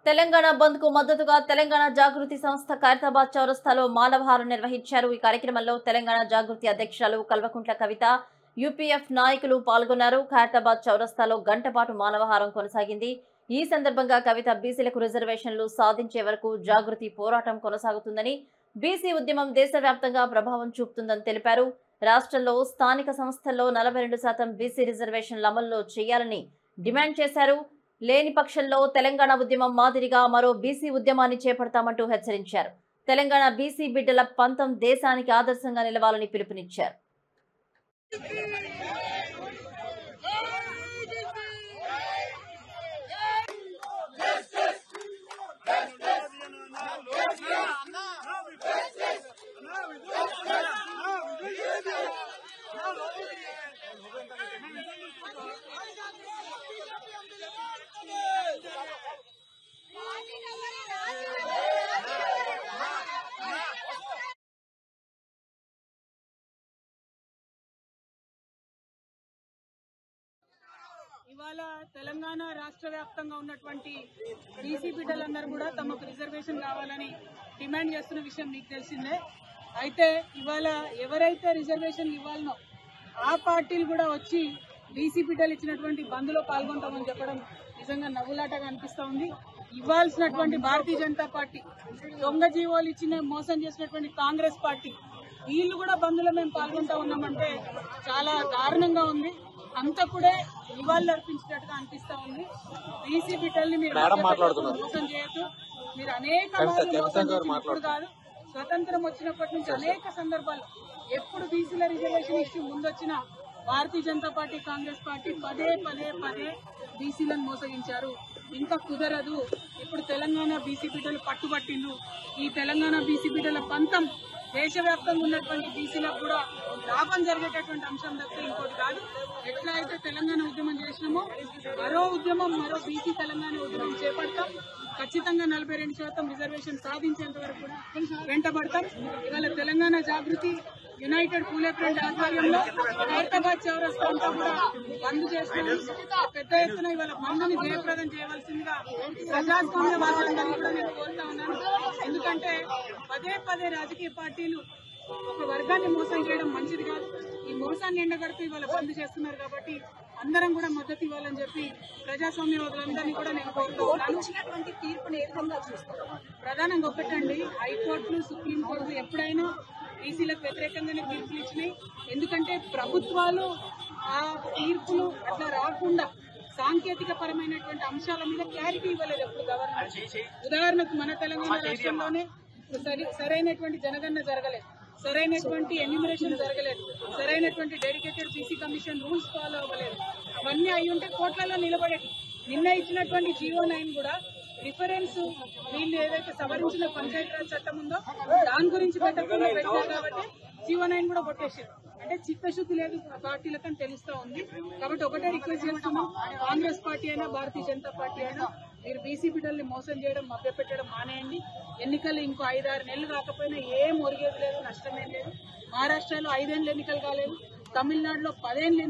తెలంగాణ బంద్ కు మద్దతుగా తెలంగాణ జాగృతి సంస్థ ఖైరతాబాద్ చౌరస్తాలో మానవహారం నిర్వహించారు. ఈ కార్యక్రమంలో తెలంగాణ జాగృతి అధ్యక్షురాలు కల్వకుంట్ల కవిత, యూపీఎఫ్ నాయకులు పాల్గొన్నారు. ఖైరతాబాద్ చౌరస్తాలో గంట పాటు మానవహారం కొనసాగింది. ఈ సందర్భంగా కవిత బీసీలకు రిజర్వేషన్లు సాధించే వరకు జాగృతి పోరాటం కొనసాగుతుందని, బీసీ ఉద్యమం దేశవ్యాప్తంగా ప్రభావం చూపుతుందని తెలిపారు. రాష్ట్రంలో స్థానిక సంస్థల్లో 42% బీసీ రిజర్వేషన్ల అమల్లో చేయాలని డిమాండ్ చేశారు. లేని పక్షంలో తెలంగాణ ఉద్యమం మాదిరిగా మరో బీసీ ఉద్యమాన్ని చేపడతామంటూ హెచ్చరించారు. తెలంగాణ బీసీ బిడ్డల పంతం దేశానికి ఆదర్శంగా నిలవాలని పిలుపునిచ్చారు. ఇవాళ తెలంగాణ రాష్ట్ర వ్యాప్తంగా ఉన్నటువంటి బీసీ బిడ్డలందరూ కూడా తమకు రిజర్వేషన్ కావాలని డిమాండ్ చేస్తున్న విషయం మీకు తెలిసిందే. అయితే ఇవాళ ఎవరైతే రిజర్వేషన్ ఇవ్వాలనో ఆ పార్టీలు కూడా వచ్చి బీసీ బిడ్డలు ఇచ్చినటువంటి బంద్లో పాల్గొంటామని చెప్పడం నిజంగా నవ్వులాటగా అనిపిస్తా ఉంది. ఇవ్వాల్సినటువంటి భారతీయ జనతా పార్టీ, దొంగ జీవోలు ఇచ్చిన మోసం చేసినటువంటి కాంగ్రెస్ పార్టీ, వీళ్ళు కూడా బంద్లో మేము పాల్గొంటా ఉన్నామంటే చాలా దారుణంగా ఉంది. అంతకుడే నివాళులు అర్పించినట్టుగా అనిపిస్తా ఉంది. బీసీ బిడ్డల్ని మీరు మోసం చేయొద్దు. మీరు అనేక కాదు, స్వతంత్రం వచ్చినప్పటి నుంచి అనేక సందర్భాలు ఎప్పుడు బీసీల reservation issue ముందొచ్చినా Bharatiya Janata party, Congress party పదే బీసీలను మోసగించారు. ఇంకా కుదరదు. ఇప్పుడు తెలంగాణ బీసీ బిడ్డలు పట్టుబట్టిండ్రు. ఈ తెలంగాణ బీసీ బిడ్డల పంతం దేశవ్యాప్తంగా ఉన్నటువంటి బీసీలకు కూడా లాభం జరిగేటటువంటి అంశం తప్ప ఇంకోటి కాదు. ఎట్లా అయితే తెలంగాణ ఉద్యమం చేసినామో మరో బీసీ తెలంగాణ ఉద్యమం చేపడతాం. ఖచ్చితంగా 42% రిజర్వేషన్ సాధించేంత వరకు కూడా వెంటబడతాం. ఇవాళ తెలంగాణ జాగృతి యునైటెడ్ పూలే ఫ్రంట్ ఆధ్వర్యంలో ఖైరతాబాద్ చౌరస్తా అంతా కూడా బంద్ చేస్తున్నాం. పెద్ద ఎత్తున ఇవాళ బంద్ని జయప్రదం చేయవలసిందిగా ప్రజాస్వామ్యవాదులందరినీ కూడా నేను కోరుతా ఉన్నాను. ఎందుకంటే పదే రాజకీయ పార్టీలు ఒక వర్గాన్ని మోసం చేయడం మంచిది కాదు. ఈ మోసాన్ని ఎండగడుతూ ఇవాళ బంద్ చేస్తున్నారు. కాబట్టి అందరం కూడా మద్దతు ఇవ్వాలని చెప్పి ప్రజాస్వామ్యవాదులందరినీ కూడా నేను కోరుతూ ఉన్నాను. తీర్పుని ఏ విధంగా చూస్తారు? ప్రధానంగా ఒకటండి, హైకోర్టులు, సుప్రీంకోర్టు ఎప్పుడైనా బీసీలకు వ్యతిరేకంగానే తీర్పులు ఇచ్చినాయి. ఎందుకంటే ప్రభుత్వాలు ఆ తీర్పులు అట్లా రాకుండా సాంకేతిక పరమైనటువంటి అంశాల మీద క్లారిటీ ఇవ్వలేదు ఎప్పుడు గవర్నమెంట్. ఉదాహరణకు మన తెలంగాణ రాష్ట్రంలోనే సరైనటువంటి జనగణన జరగలేదు, సరైనటువంటి ఎన్యూమరేషన్ జరగలేదు, సరైనటువంటి dedicated BC commission rules follow అవ్వలేదు. అవన్నీ అయి ఉంటే కోట్లలో నిలబడేది. నిన్న ఇచ్చినటువంటి GO9 కూడా రిఫరెన్స్ వీళ్ళు ఏదైతే సవరించిన పంచాయతీరాజ్ చట్టం ఉందో దాని గురించి పెట్టకుండా పెట్టారు. కాబట్టి GO9 కూడా కొట్టేసారు. అంటే చిత్తశుద్ధి లేదు పార్టీలకని తెలుస్తా ఉంది. కాబట్టి ఒకటే రిక్వెస్ట్ చేస్తున్నాం, కాంగ్రెస్ పార్టీ అయినా భారతీయ జనతా పార్టీ అయినా మీరు బీసీ బిడ్డల్ని మోసం చేయడం, మభ్యపెట్టడం మానేయండి. ఎన్నికలు ఇంకో 5-6 నెలలు కాకపోయినా ఏం ఒరిగేది లేదు, నష్టమేం లేదు. మహారాష్ట్రలో 5 ఏళ్ళు ఎన్నికలు కాలేదు, తమిళనాడులో 10 ఏళ్ళు